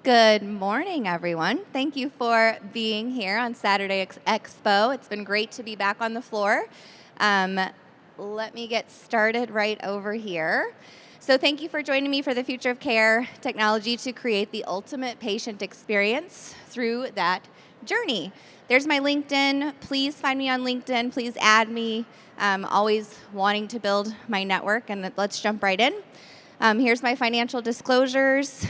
Good morning, everyone. Thank you for being here on Saturday Expo. It's been great to be back on the floor. Let me get started right over here. So thank you for joining me for the Future of Care Technology to create the ultimate patient experience through that journey. There's my LinkedIn. Please find me on LinkedIn. Please add me. Always wanting to build my network, and let's jump right in. Here's my financial disclosures.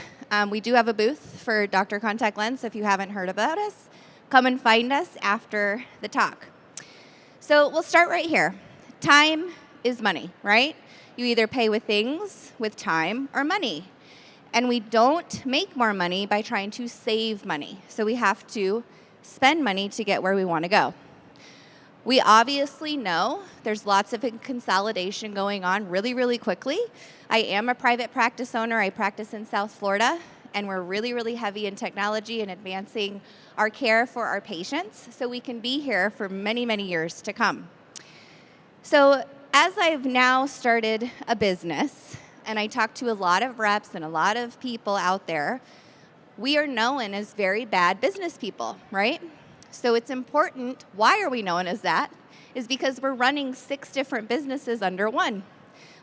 We do have a booth for Dr. Contact Lens. If you haven't heard about us, come and find us after the talk. So we'll start right here. Time is money, right? You either pay with things, with time, or money. And we don't make more money by trying to save money. So we have to spend money to get where we want to go. We obviously know there's lots of consolidation going on really, really quickly. I am a private practice owner. I practice in South Florida, and we're really, really heavy in technology and advancing our care for our patients so we can be here for many, many years to come. So as I've now started a business, and I talk to a lot of reps and a lot of people out there, we are known as very bad business people, right? So it's important. Why are we known as that? Is because we're running 6 different businesses under one.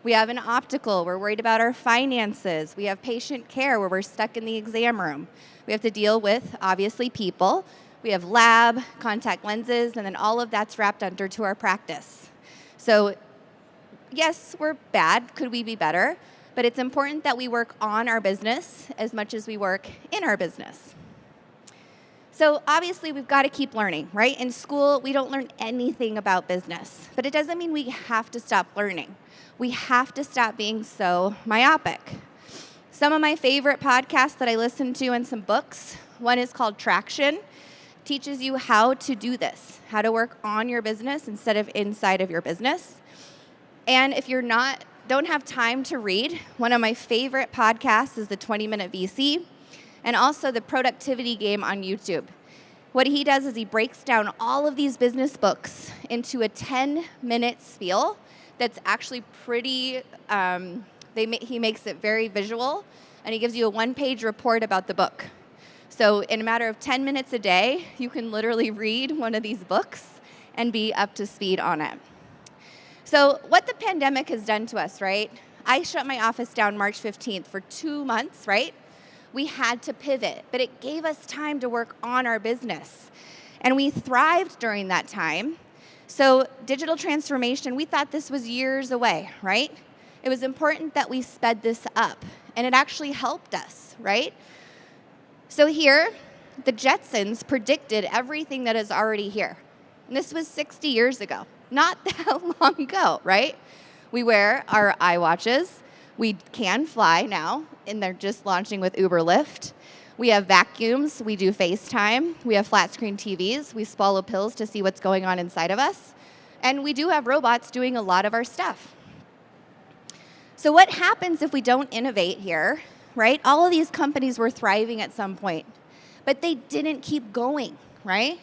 We have an optical, we're worried about our finances. We have patient care where we're stuck in the exam room. We have to deal with, obviously, people. We have lab, contact lenses, and then all of that's wrapped under to our practice. So yes, we're bad. Could we be better? But it's important that we work on our business as much as we work in our business. So obviously, we've got to keep learning, right? In school, we don't learn anything about business, but it doesn't mean we have to stop learning. We have to stop being so myopic. Some of my favorite podcasts that I listen to and some books, one is called Traction. Teaches you how to do this, how to work on your business instead of inside of your business. And if you're don't have time to read, one of my favorite podcasts is the 20-Minute VC. And also the Productivity Game on YouTube. What he does is he breaks down all of these business books into a 10-minute spiel that's actually pretty, he makes it very visual, and he gives you a 1-page report about the book. So in a matter of 10 minutes a day, you can literally read one of these books and be up to speed on it. So what the pandemic has done to us, right? I shut my office down March 15th for 2 months, right? We had to pivot, but it gave us time to work on our business. And we thrived during that time. So digital transformation, we thought this was years away, right? It was important that we sped this up, and it actually helped us, right? So here, the Jetsons predicted everything that is already here. And this was 60 years ago, not that long ago, right? We wear our iWatches. We can fly now, and they're just launching with Uber Lyft. We have vacuums. We do FaceTime. We have flat screen TVs. We swallow pills to see what's going on inside of us. And we do have robots doing a lot of our stuff. So what happens if we don't innovate here, right? All of these companies were thriving at some point, but they didn't keep going, right?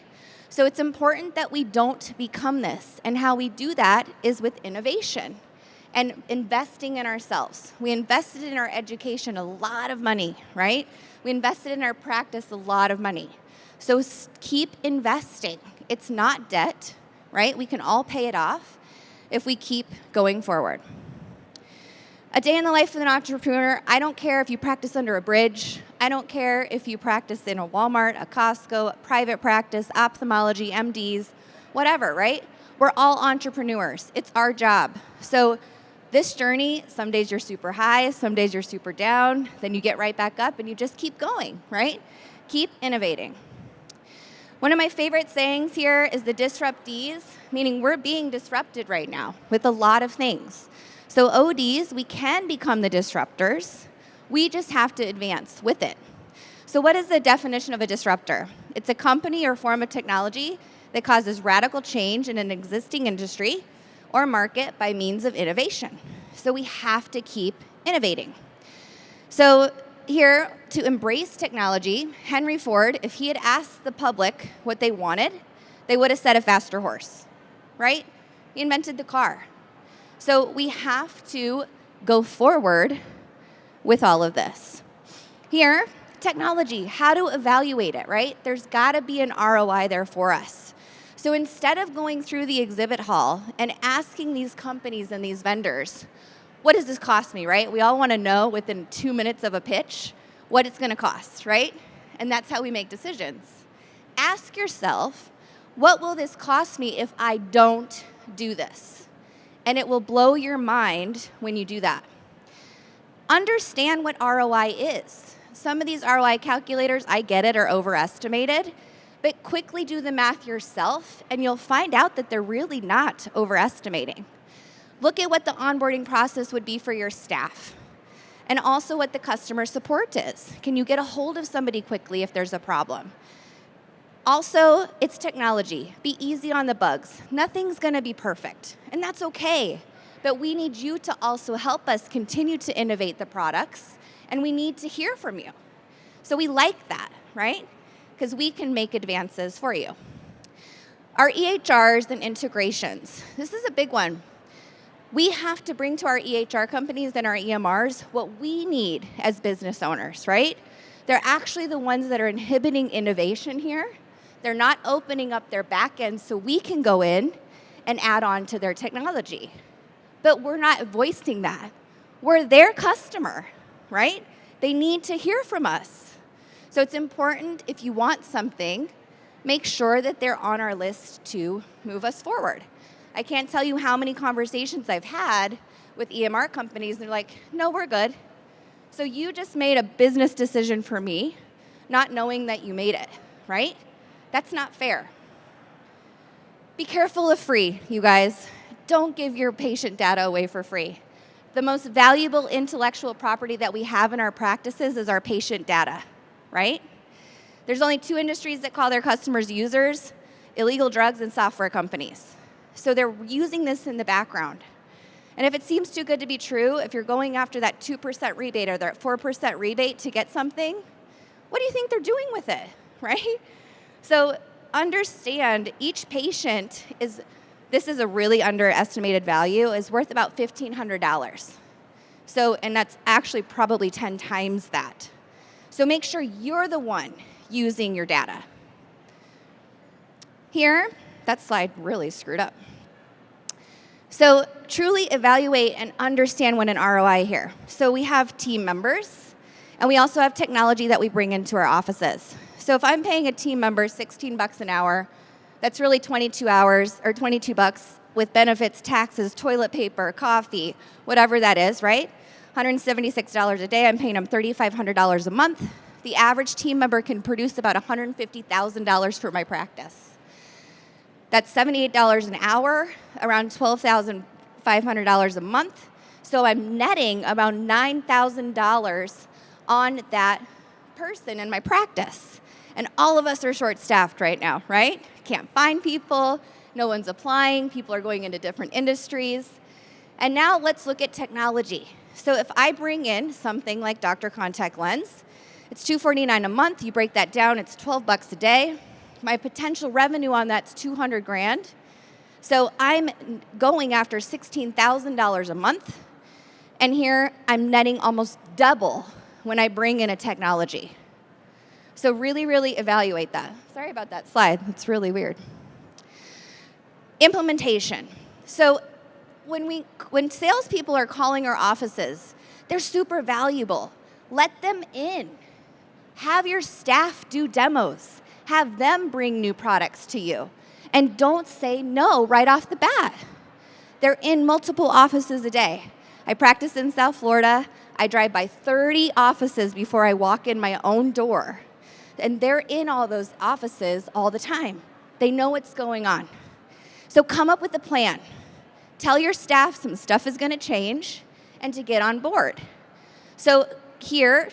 So it's important that we don't become this. And how we do that is with innovation. And investing in ourselves. We invested in our education a lot of money, right? We invested in our practice a lot of money. So keep investing. It's not debt, right? We can all pay it off if we keep going forward. A day in the life of an entrepreneur, I don't care if you practice under a bridge. I don't care if you practice in a Walmart, a Costco, a private practice, ophthalmology, MDs, whatever, right? We're all entrepreneurs. It's our job. So this journey, some days you're super high, some days you're super down, then you get right back up and you just keep going, right? Keep innovating. One of my favorite sayings here is the disruptees, meaning we're being disrupted right now with a lot of things. So ODs, we can become the disruptors. We just have to advance with it. So what is the definition of a disruptor? It's a company or form of technology that causes radical change in an existing industry or market by means of innovation. So we have to keep innovating. So here, to embrace technology, Henry Ford, if he had asked the public what they wanted, they would have said a faster horse, right? He invented the car. So we have to go forward with all of this. Here, Technology, how to evaluate it, right? There's gotta be an ROI there for us. So instead of going through the exhibit hall and asking these companies and these vendors, what does this cost me, right? We all wanna know within 2 minutes of a pitch what it's gonna cost, right? And that's how we make decisions. Ask yourself, what will this cost me if I don't do this? And it will blow your mind when you do that. Understand what ROI is. Some of these ROI calculators, I get it, are overestimated, but quickly do the math yourself and you'll find out that they're really not overestimating. Look at what the onboarding process would be for your staff and also what the customer support is. Can you get a hold of somebody quickly if there's a problem? Also, it's technology. Be easy on the bugs. Nothing's gonna be perfect, and that's okay. But we need you to also help us continue to innovate the products, and we need to hear from you. So we like that, right? Because we can make advances for you. Our EHRs and integrations. This is a big one. We have to bring to our EHR companies and our EMRs what we need as business owners, right? They're actually the ones that are inhibiting innovation here. They're not opening up their back end so we can go in and add on to their technology. But we're not voicing that. We're their customer, right? They need to hear from us. So it's important, if you want something, make sure that they're on our list to move us forward. I can't tell you how many conversations I've had with EMR companies, and they're like, no, we're good. So you just made a business decision for me, not knowing that you made it, right? That's not fair. Be careful of free, you guys. Don't give your patient data away for free. The most valuable intellectual property that we have in our practices is our patient data, right? There's only 2 industries that call their customers users: illegal drugs and software companies. So they're using this in the background. And if it seems too good to be true, if you're going after that 2% rebate or that 4% rebate to get something, what do you think they're doing with it, right? So understand each patient is, this is a really underestimated value, is worth about $1,500. So, and that's actually probably 10 times that. So make sure you're the one using your data. Here, that slide really screwed up. So truly evaluate and understand what an ROI here. So we have team members, and we also have technology that we bring into our offices. So if I'm paying a team member $16 an hour, that's really 22 hours, or 22 bucks with benefits, taxes, toilet paper, coffee, whatever that is, right? $176 a day, I'm paying them $3,500 a month. The average team member can produce about $150,000 for my practice. That's $78 an hour, around $12,500 a month. So I'm netting about $9,000 on that person in my practice. And all of us are short-staffed right now, right? Can't find people, no one's applying, people are going into different industries. And now let's look at technology. So if I bring in something like Dr. Contact Lens, it's $249 a month, you break that down, it's 12 bucks a day. My potential revenue on that's 200 grand. So I'm going after $16,000 a month, and here I'm netting almost double when I bring in a technology. So really, really evaluate that. Sorry about that slide, it's really weird. Implementation. So when salespeople are calling our offices, they're super valuable. Let them in. Have your staff do demos. Have them bring new products to you. And don't say no right off the bat. They're in multiple offices a day. I practice in South Florida. I drive by 30 offices before I walk in my own door. And they're in all those offices all the time. They know what's going on. So come up with a plan. Tell your staff some stuff is going to change and to get on board. So here,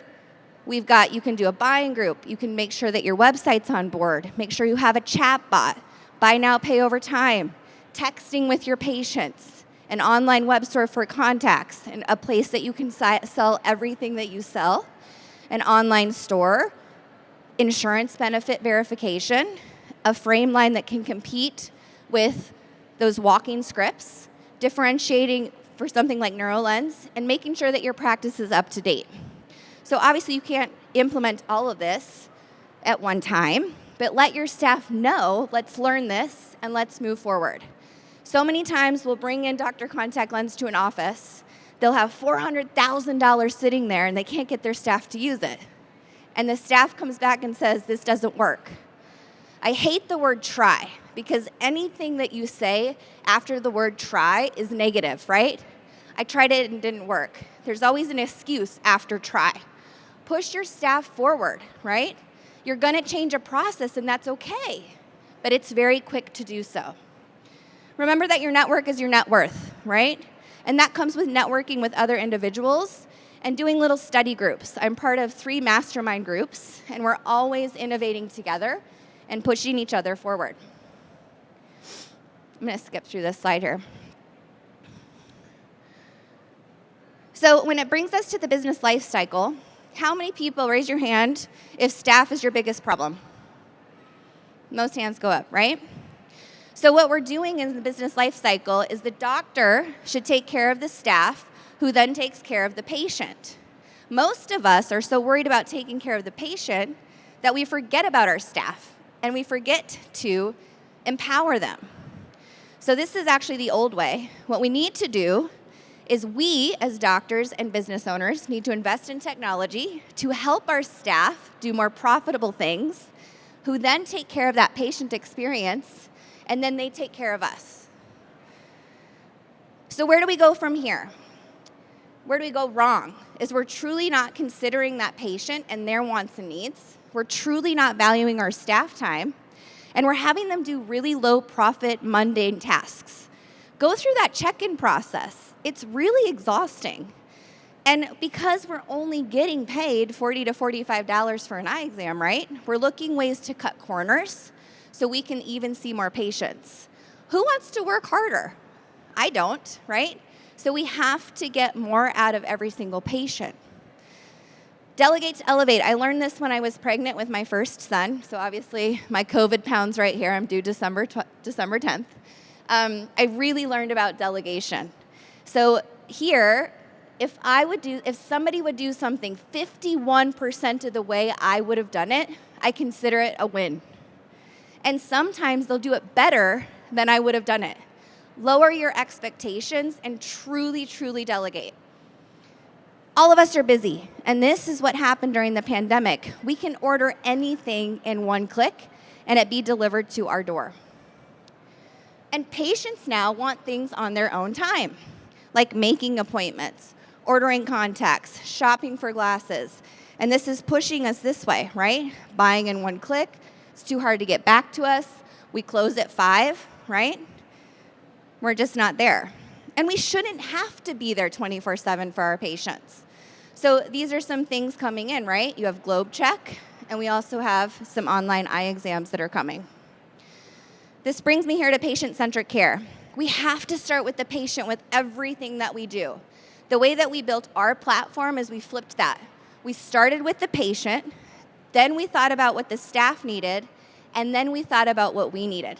we've got, you can do a buying group. You can make sure that your website's on board. Make sure you have a chat bot. Buy now, pay over time. Texting with your patients. An online web store for contacts. And a place that you can sell everything that you sell. An online store. Insurance benefit verification. A frame line that can compete with those walking scripts. Differentiating for something like NeuroLens. And making sure that your practice is up to date. So obviously you can't implement all of this at one time, but let your staff know, let's learn this and let's move forward. So many times we'll bring in Dr. Contact Lens to an office, they'll have $400,000 sitting there and they can't get their staff to use it. And the staff comes back and says, this doesn't work. I hate the word try because anything that you say after the word try is negative, right? I tried it and it didn't work. There's always an excuse after try. Push your staff forward, right? You're gonna change a process and that's okay, but it's very quick to do so. Remember that your network is your net worth, right? And that comes with networking with other individuals and doing little study groups. I'm part of 3 mastermind groups, and we're always innovating together and pushing each other forward. I'm gonna skip through this slide here. So when it brings us to the business life cycle, how many people, raise your hand, if staff is your biggest problem? Most hands go up, right? So what we're doing in the business life cycle is the doctor should take care of the staff, who then takes care of the patient. Most of us are so worried about taking care of the patient that we forget about our staff and we forget to empower them. So this is actually the old way. What we need to do is we, as doctors and business owners, need to invest in technology to help our staff do more profitable things, who then take care of that patient experience, and then they take care of us. So where do we go from here? Where do we go wrong? Is we're truly not considering that patient and their wants and needs. We're truly not valuing our staff time, and we're having them do really low profit, mundane tasks. Go through that check-in process. It's really exhausting. And because we're only getting paid $40 to $45 for an eye exam, right? We're looking ways to cut corners so we can even see more patients. Who wants to work harder? I don't, right? So we have to get more out of every single patient. Delegate to elevate. I learned this when I was pregnant with my first son. So obviously my COVID pounds right here. I'm due December 10th. I really learned about delegation. So here, if somebody would do something 51% of the way I would have done it, I consider it a win. And sometimes they'll do it better than I would have done it. Lower your expectations and truly, truly delegate. All of us are busy, and this is what happened during the pandemic. We can order anything in one click and it be delivered to our door. And patients now want things on their own time, like making appointments, ordering contacts, shopping for glasses. And this is pushing us this way, right? Buying in one click. It's too hard to get back to us. We close at 5, right? We're just not there. And we shouldn't have to be there 24/7 for our patients. So these are some things coming in, right? You have Globe Check, and we also have some online eye exams that are coming. This brings me here to patient-centric care. We have to start with the patient with everything that we do. The way that we built our platform is we flipped that. We started with the patient, then we thought about what the staff needed, and then we thought about what we needed.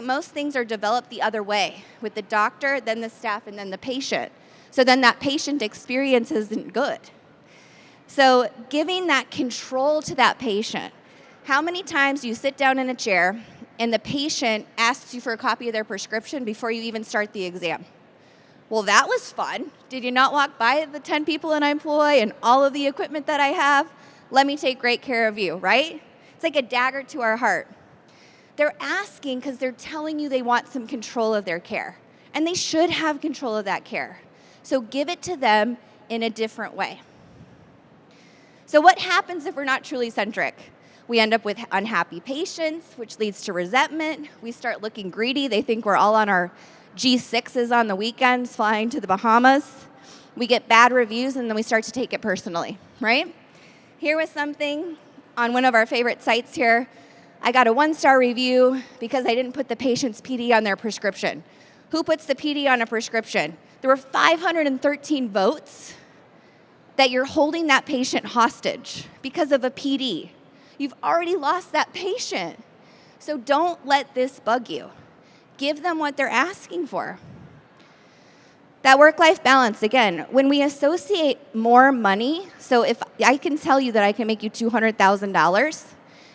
Most things are developed the other way, with the doctor, then the staff, and then the patient. So then that patient experience isn't good. So giving that control to that patient. How many times do you sit down in a chair and the patient asks you for a copy of their prescription before you even start the exam? Well, that was fun. Did you not walk by the 10 people that I employ and all of the equipment that I have? Let me take great care of you, right? It's like a dagger to our heart. They're asking because they're telling you they want some control of their care. And they should have control of that care. So give it to them in a different way. So what happens if we're not truly centric? We end up with unhappy patients, which leads to resentment. We start looking greedy. They think we're all on our G6s on the weekends, flying to the Bahamas. We get bad reviews, and then we start to take it personally, right? Here was something on one of our favorite sites here. I got a 1-star review because I didn't put the patient's PD on their prescription. Who puts the PD on a prescription? There were 513 votes that you're holding that patient hostage because of a PD. You've already lost that patient. So don't let this bug you. Give them what they're asking for. That work-life balance, again, when we associate more money, so if I can tell you that I can make you $200,000,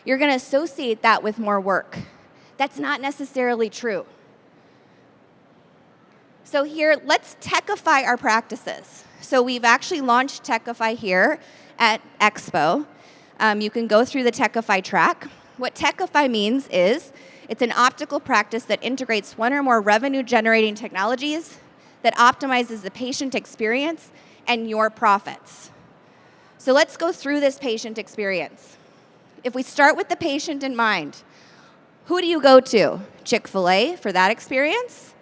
you're going to associate that with more work. That's not necessarily true. So here, let's techify our practices. So we've actually launched Techify here at Expo. You can go through the Techify track. What Techify means is it's an optical practice that integrates one or more revenue-generating technologies that optimizes the patient experience and your profits. So let's go through this patient experience. If we start with the patient in mind, who do you go to? Chick-fil-A for that experience,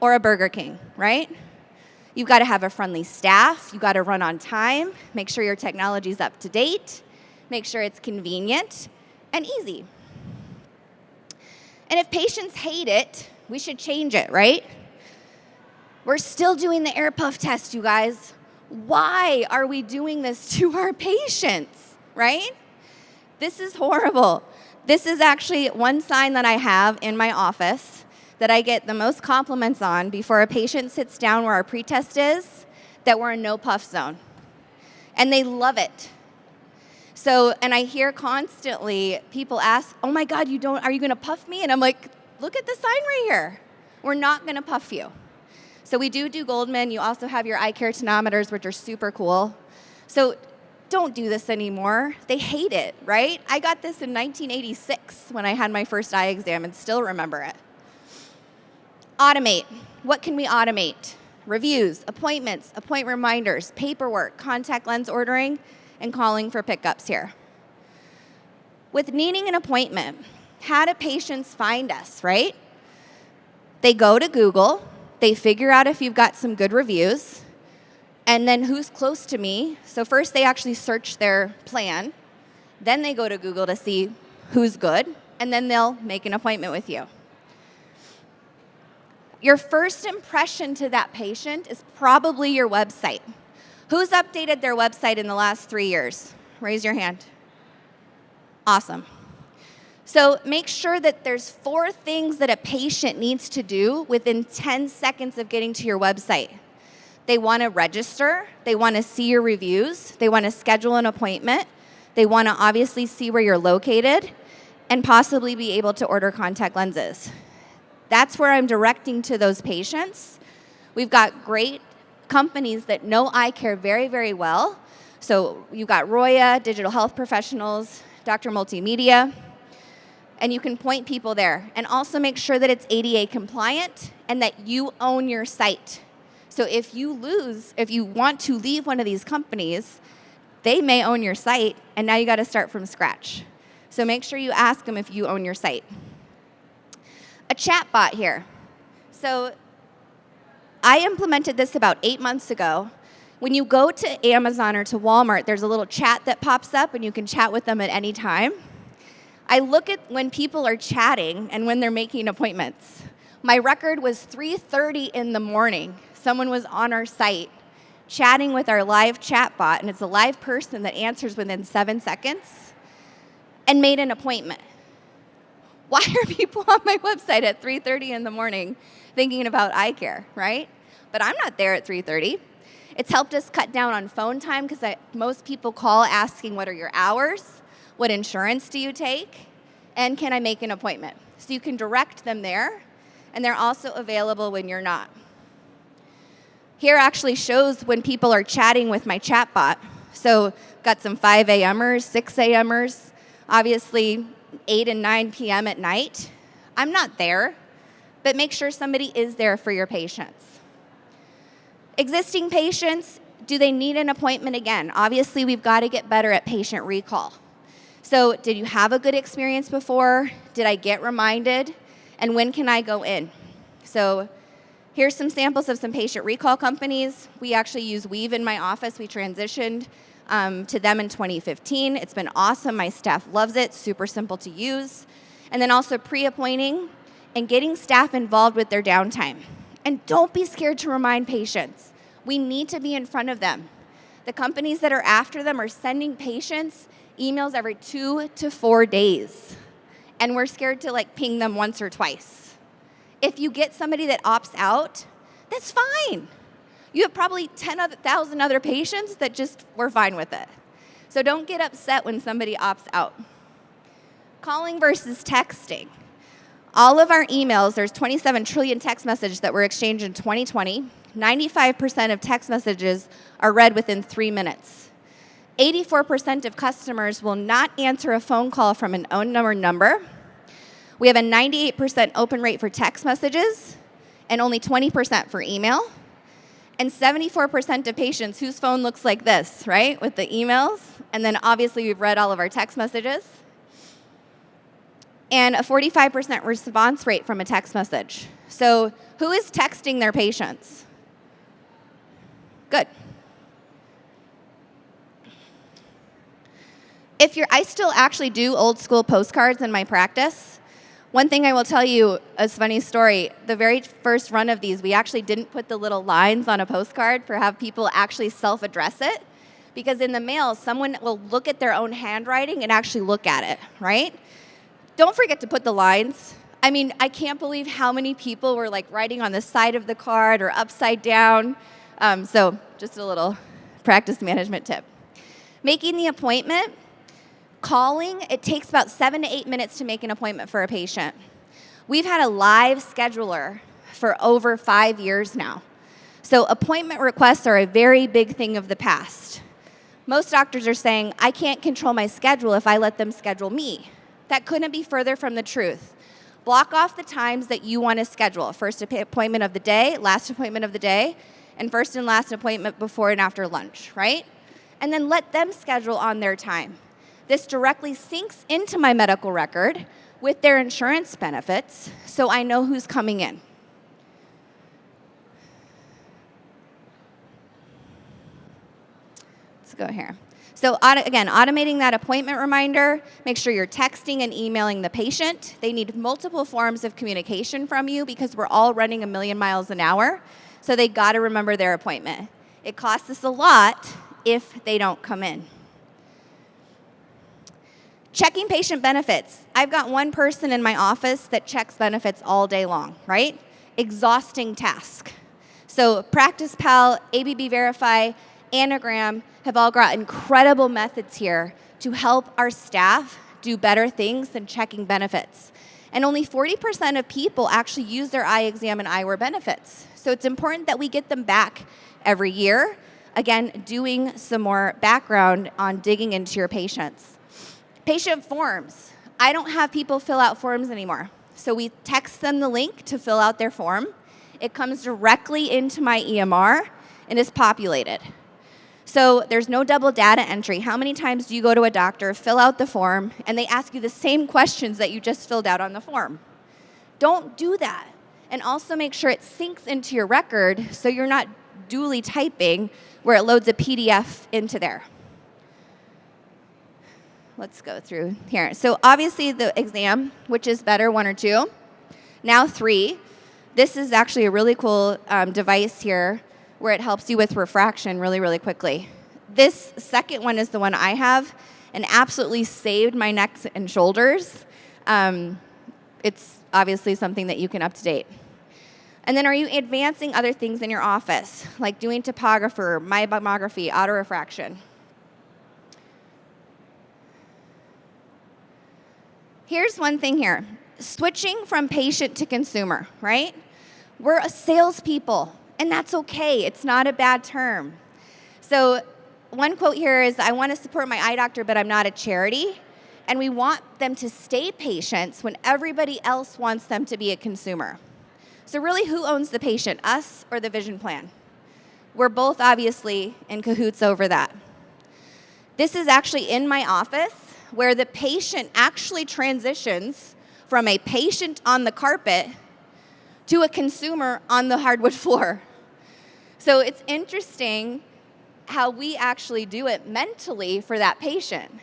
or a Burger King, right? You've got to have a friendly staff. You've got to run on time. Make sure your technology's up to date. Make sure it's convenient and easy. And if patients hate it, we should change it, right? We're still doing the air puff test, you guys. Why are we doing this to our patients, right? This is horrible. This is actually one sign that I have in my office that I get the most compliments on before a patient sits down where our pretest is, that we're in no puff zone. And they love it. So, and I hear constantly people ask, oh my God, are you gonna puff me? And I'm like, look at the sign right here. We're not gonna puff you. So we do Goldman. You also have your eye care tonometers, which are super cool. So don't do this anymore. They hate it, right? I got this in 1986 when I had my first eye exam and still remember it. Automate. What can we automate? Reviews, appointments, appointment reminders, paperwork, contact lens ordering, and calling for pickups here. With needing an appointment, how do patients find us, right? They go to Google. They figure out if you've got some good reviews, and then who's close to me. So first they actually search their plan, then they go to Google to see who's good, and then they'll make an appointment with you. Your first impression to that patient is probably your website. Who's updated their website in the last 3 years? Raise your hand. Awesome. So make sure that there's 4 things that a patient needs to do within 10 seconds of getting to your website. They want to register. They want to see your reviews. They want to schedule an appointment. They want to obviously see where you're located and possibly be able to order contact lenses. That's where I'm directing to those patients. We've got great companies that know eye care very, very well. So you've got Roya, Digital Health Professionals, Dr. Multimedia, and you can point people there. And also make sure that it's ADA compliant and that you own your site. So if you want to leave one of these companies, they may own your site, and now you got to start from scratch. So make sure you ask them if you own your site. A chat bot here. So I implemented this about 8 months ago. When you go to Amazon or to Walmart, there's a little chat that pops up, and you can chat with them at any time. I look at when people are chatting and when they're making appointments. My record was 3:30 in the morning. Someone was on our site chatting with our live chat bot, and it's a live person that answers within 7 seconds, and made an appointment. Why are people on my website at 3:30 in the morning thinking about eye care, right? But I'm not there at 3:30. It's helped us cut down on phone time because most people call asking, what are your hours? What insurance do you take? And can I make an appointment? So you can direct them there, and they're also available when you're not. Here actually shows when people are chatting with my chatbot. So got some 5 a.m.ers, 6 a.m.ers, obviously 8 and 9 p.m. at night. I'm not there, but make sure somebody is there for your patients. Existing patients, do they need an appointment again? Obviously, we've got to get better at patient recall. So did you have a good experience before? Did I get reminded? And when can I go in? So here's some samples of some patient recall companies. We actually use Weave in my office. We transitioned to them in 2015. It's been awesome. My staff loves it. Super simple to use. And then also pre-appointing and getting staff involved with their downtime. And don't be scared to remind patients. We need to be in front of them. The companies that are after them are sending patients emails every 2 to 4 days. And we're scared to ping them once or twice. If you get somebody that opts out, that's fine. You have probably 10,000 other patients that just were fine with it. So don't get upset when somebody opts out. Calling versus texting. All of our emails, there's 27 trillion text messages that were exchanged in 2020. 95% of text messages are read within 3 minutes. 84% of customers will not answer a phone call from an unknown number. We have a 98% open rate for text messages and only 20% for email. And 74% of patients whose phone looks like this, right, with the emails. And then obviously we've read all of our text messages. And a 45% response rate from a text message. So who is texting their patients? Good. I still actually do old school postcards in my practice. One thing I will tell you, a funny story, the very first run of these, we actually didn't put the little lines on a postcard for have people actually self-address it, because in the mail, someone will look at their own handwriting and actually look at it, right? Don't forget to put the lines. I mean, I can't believe how many people were like writing on the side of the card or upside down. So just a little practice management tip. Making the appointment. Calling, it takes about 7 to 8 minutes to make an appointment for a patient. We've had a live scheduler for over 5 years now. So appointment requests are a very big thing of the past. Most doctors are saying, I can't control my schedule if I let them schedule me. That couldn't be further from the truth. Block off the times that you want to schedule. First appointment of the day, last appointment of the day, and first and last appointment before and after lunch, right? And then let them schedule on their time. This directly syncs into my medical record with their insurance benefits, so I know who's coming in. Let's go here. So again, automating that appointment reminder, make sure you're texting and emailing the patient. They need multiple forms of communication from you because we're all running 1,000,000 miles an hour, so they got to remember their appointment. It costs us a lot if they don't come in. Checking patient benefits. I've got one person in my office that checks benefits all day long, right? Exhausting task. So Practice Pal, ABB Verify, Anagram have all got incredible methods here to help our staff do better things than checking benefits. And only 40% of people actually use their eye exam and eyewear benefits. So it's important that we get them back every year. Again, doing some more background on digging into your patients. Patient forms. I don't have people fill out forms anymore. So we text them the link to fill out their form. It comes directly into my EMR and is populated. So there's no double data entry. How many times do you go to a doctor, fill out the form, and they ask you the same questions that you just filled out on the form? Don't do that. And also make sure it syncs into your record so you're not duly typing where it loads a PDF into there. Let's go through here. So obviously the exam, which is better, 1 or 2. Now 3. This is actually a really cool device here where it helps you with refraction really, really quickly. This second one is the one I have and absolutely saved my neck and shoulders. It's obviously something that you can up to date. And then are you advancing other things in your office, like doing topographer, mammography, autorefraction? Here's one thing here. Switching from patient to consumer, right? We're salespeople, and that's okay. It's not a bad term. So one quote here is, I want to support my eye doctor, but I'm not a charity. And we want them to stay patients when everybody else wants them to be a consumer. So really, who owns the patient, us or the vision plan? We're both obviously in cahoots over that. This is actually in my office, where the patient actually transitions from a patient on the carpet to a consumer on the hardwood floor. So it's interesting how we actually do it mentally for that patient.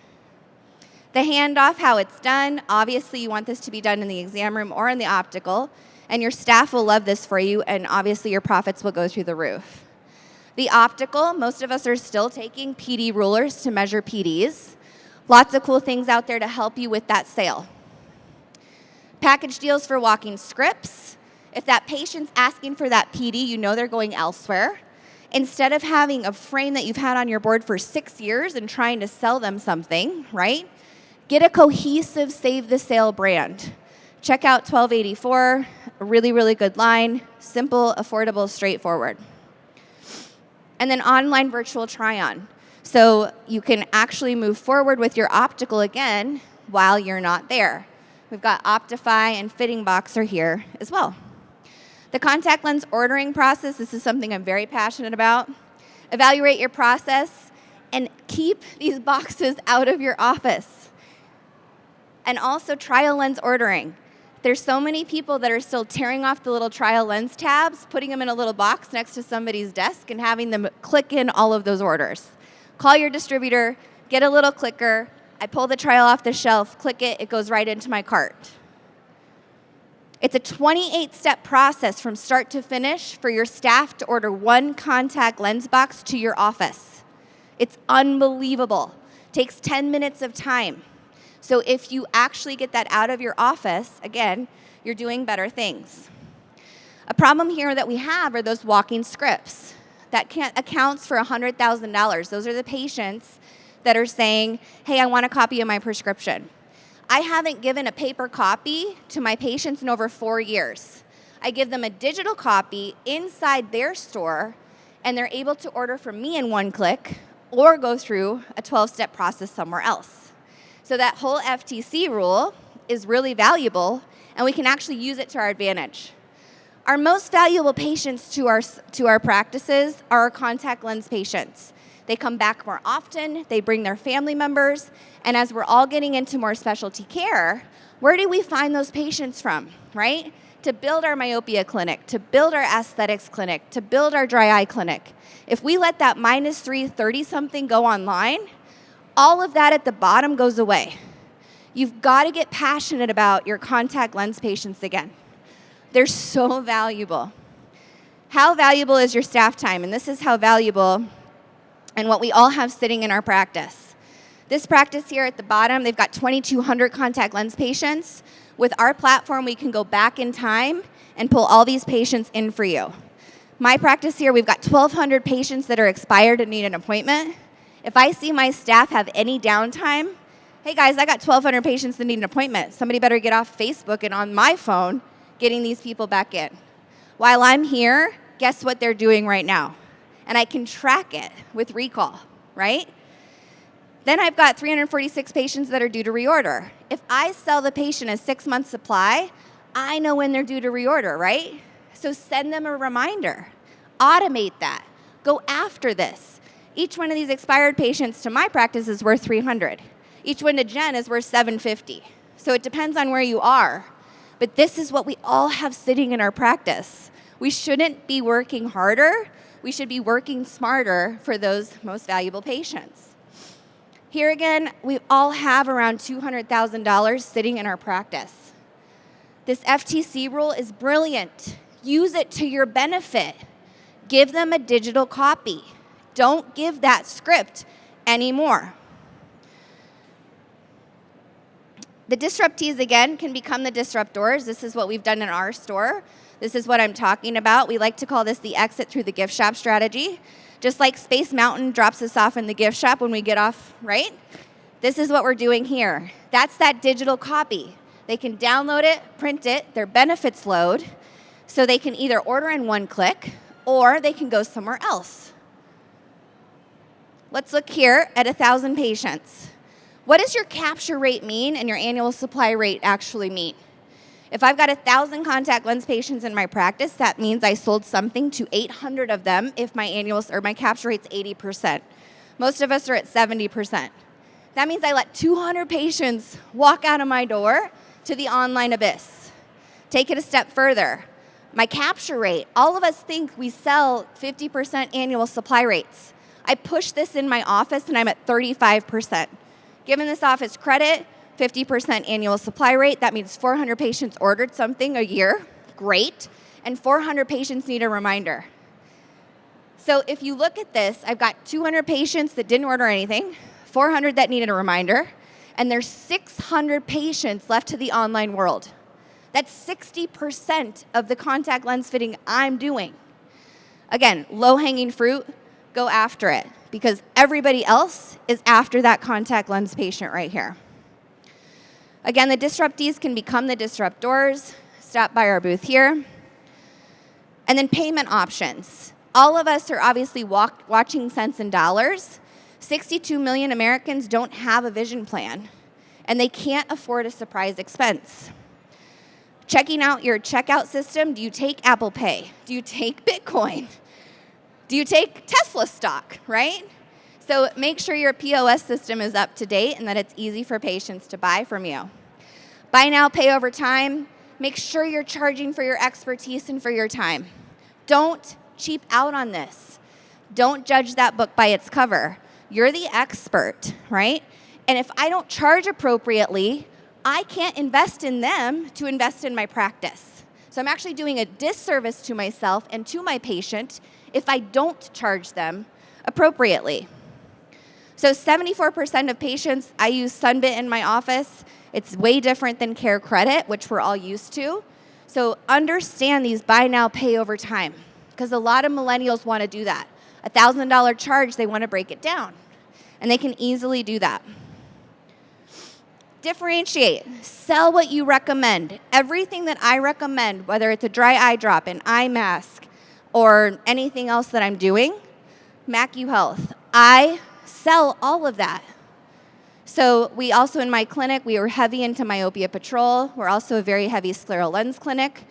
The handoff, how it's done, obviously you want this to be done in the exam room or in the optical, and your staff will love this for you, and obviously your profits will go through the roof. The optical, most of us are still taking PD rulers to measure PDs. Lots of cool things out there to help you with that sale. Package deals for walking scripts. If that patient's asking for that PD, you know they're going elsewhere. Instead of having a frame that you've had on your board for 6 years and trying to sell them something, right? Get a cohesive Save the Sale brand. Check out 1284, a really, really good line. Simple, affordable, straightforward. And then online virtual try-on. So you can actually move forward with your optical again while you're not there. We've got Optify and Fitting Box are here as well. The contact lens ordering process, this is something I'm very passionate about. Evaluate your process and keep these boxes out of your office. And also trial lens ordering. There's so many people that are still tearing off the little trial lens tabs, putting them in a little box next to somebody's desk and having them click in all of those orders. Call your distributor, get a little clicker. I pull the trial off the shelf, click it, it goes right into my cart. It's a 28-step process from start to finish for your staff to order one contact lens box to your office. It's unbelievable. Takes 10 minutes of time. So if you actually get that out of your office, again, you're doing better things. A problem here that we have are those walking scripts. That accounts for $100,000. Those are the patients that are saying, hey, I want a copy of my prescription. I haven't given a paper copy to my patients in over 4 years. I give them a digital copy inside their store, and they're able to order from me in one click or go through a 12-step process somewhere else. So that whole FTC rule is really valuable, and we can actually use it to our advantage. Our most valuable patients to our practices are our contact lens patients. They come back more often, they bring their family members, and as we're all getting into more specialty care, where do we find those patients from, right? To build our myopia clinic, to build our aesthetics clinic, to build our dry eye clinic. If we let that -3 30-something go online, all of that at the bottom goes away. You've got to get passionate about your contact lens patients again. They're so valuable. How valuable is your staff time? And this is how valuable and what we all have sitting in our practice. This practice here at the bottom, they've got 2,200 contact lens patients. With our platform, we can go back in time and pull all these patients in for you. My practice here, we've got 1,200 patients that are expired and need an appointment. If I see my staff have any downtime, hey guys, I got 1,200 patients that need an appointment. Somebody better get off Facebook and on my phone getting these people back in. While I'm here, guess what they're doing right now? And I can track it with recall, right? Then I've got 346 patients that are due to reorder. If I sell the patient a 6-month supply, I know when they're due to reorder, right? So send them a reminder. Automate that. Go after this. Each one of these expired patients to my practice is worth $300. Each one to Jen is worth $750. So it depends on where you are. But this is what we all have sitting in our practice. We shouldn't be working harder. We should be working smarter for those most valuable patients. Here again, we all have around $200,000 sitting in our practice. This FTC rule is brilliant. Use it to your benefit. Give them a digital copy. Don't give that script anymore. The disruptees, again, can become the disruptors. This is what we've done in our store. This is what I'm talking about. We like to call this the exit through the gift shop strategy. Just like Space Mountain drops us off in the gift shop when we get off, right? This is what we're doing here. That's that digital copy. They can download it, print it, their benefits load, so they can either order in one click or they can go somewhere else. Let's look here at 1,000 patients. What does your capture rate mean and your annual supply rate actually mean? If I've got 1,000 contact lens patients in my practice, that means I sold something to 800 of them if my my capture rate's 80%. Most of us are at 70%. That means I let 200 patients walk out of my door to the online abyss. Take it a step further. My capture rate, all of us think we sell 50% annual supply rates. I push this in my office and I'm at 35%. Giving this office credit, 50% annual supply rate, that means 400 patients ordered something a year, great, and 400 patients need a reminder. So if you look at this, I've got 200 patients that didn't order anything, 400 that needed a reminder, and there's 600 patients left to the online world. That's 60% of the contact lens fitting I'm doing. Again, low-hanging fruit, go after it because everybody else is after that contact lens patient right here. Again, the disruptees can become the disruptors. Stop by our booth here. And then payment options. All of us are obviously watching cents and dollars. 62 million Americans don't have a vision plan, and they can't afford a surprise expense. Checking out your checkout system, do you take Apple Pay? Do you take Bitcoin? Do you take Tesla stock, right? So make sure your POS system is up to date and that it's easy for patients to buy from you. Buy now, pay over time. Make sure you're charging for your expertise and for your time. Don't cheap out on this. Don't judge that book by its cover. You're the expert, right? And if I don't charge appropriately, I can't invest in them to invest in my practice. So I'm actually doing a disservice to myself and to my patient if I don't charge them appropriately. So 74% of patients, I use Sunbit in my office. It's way different than Care Credit, which we're all used to. So understand these buy now, pay over time, because a lot of millennials want to do that. $1,000 charge, they want to break it down, and they can easily do that. Differentiate. Sell what you recommend. Everything that I recommend, whether it's a dry eye drop, an eye mask, or anything else that I'm doing, MacuHealth, I sell all of that. So we also, in my clinic, we are heavy into myopia patrol. We're also a very heavy scleral lens clinic.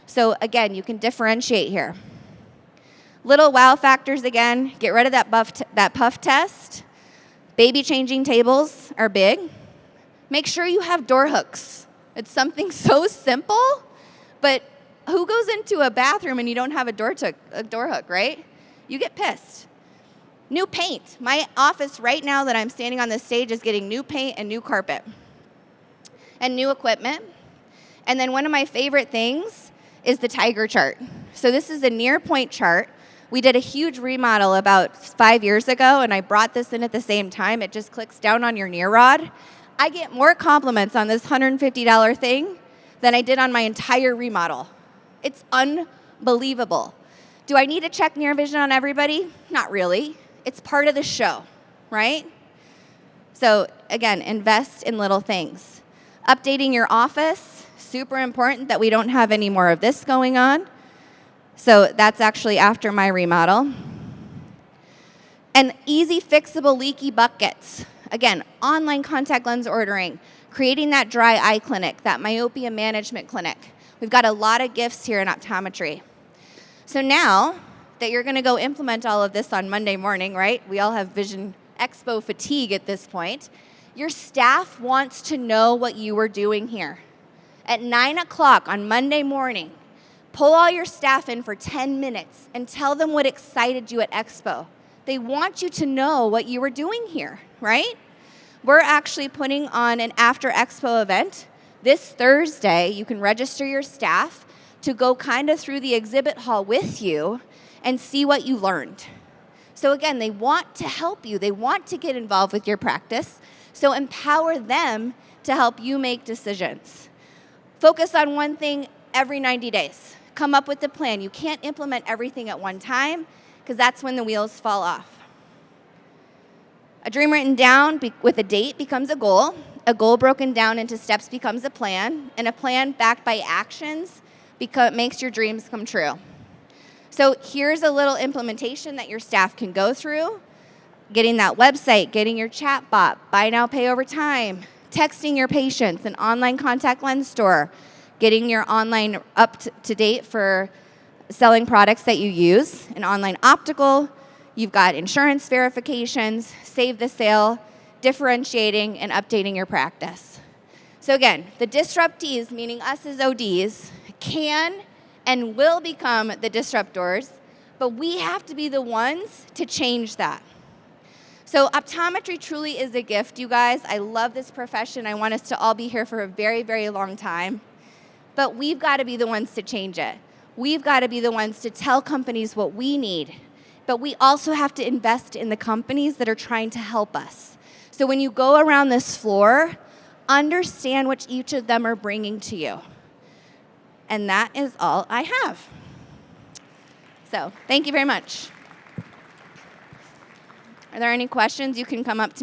So again, you can differentiate here. Little wow factors again, get rid of that puff test. Baby changing tables are big. Make sure you have door hooks. It's something so simple, but who goes into a bathroom and you don't have a door hook, right? You get pissed. New paint. My office right now that I'm standing on this stage is getting new paint and new carpet and new equipment. And then one of my favorite things is the tiger chart. So this is a near point chart. We did a huge remodel about 5 years ago, and I brought this in at the same time. It just clicks down on your near rod. I get more compliments on this $150 thing than I did on my entire remodel. It's unbelievable. Do I need to check near vision on everybody? Not really. It's part of the show, right? So again, invest in little things. Updating your office, super important that we don't have any more of this going on. So that's actually after my remodel. And easy fixable leaky buckets. Again, online contact lens ordering, creating that dry eye clinic, that myopia management clinic. We've got a lot of gifts here in optometry. So now that you're going to go implement all of this on Monday morning, right? We all have Vision Expo fatigue at this point. Your staff wants to know what you were doing here. At 9 o'clock on Monday morning, pull all your staff in for 10 minutes and tell them what excited you at Expo. They want you to know what you were doing here, right? We're actually putting on an after Expo event this Thursday. You can register your staff to go kind of through the exhibit hall with you and see what you learned. So again, they want to help you. They want to get involved with your practice. So empower them to help you make decisions. Focus on one thing every 90 days. Come up with a plan. You can't implement everything at one time because that's when the wheels fall off. A dream written down with a date becomes a goal. A goal broken down into steps becomes a plan. And a plan backed by actions makes your dreams come true. So here's a little implementation that your staff can go through. Getting that website, getting your chat bot, buy now, pay over time, texting your patients, an online contact lens store, getting your online up to date for selling products that you use, an online optical. You've got insurance verifications, save the sale, differentiating, and updating your practice. So again, the disruptees, meaning us as ODs, can and will become the disruptors, but we have to be the ones to change that. So optometry truly is a gift, you guys. I love this profession. I want us to all be here for a very, very long time. But we've got to be the ones to change it. We've got to be the ones to tell companies what we need. But we also have to invest in the companies that are trying to help us. So when you go around this floor, understand what each of them are bringing to you. And that is all I have. So thank you very much. Are there any questions? You can come up to me.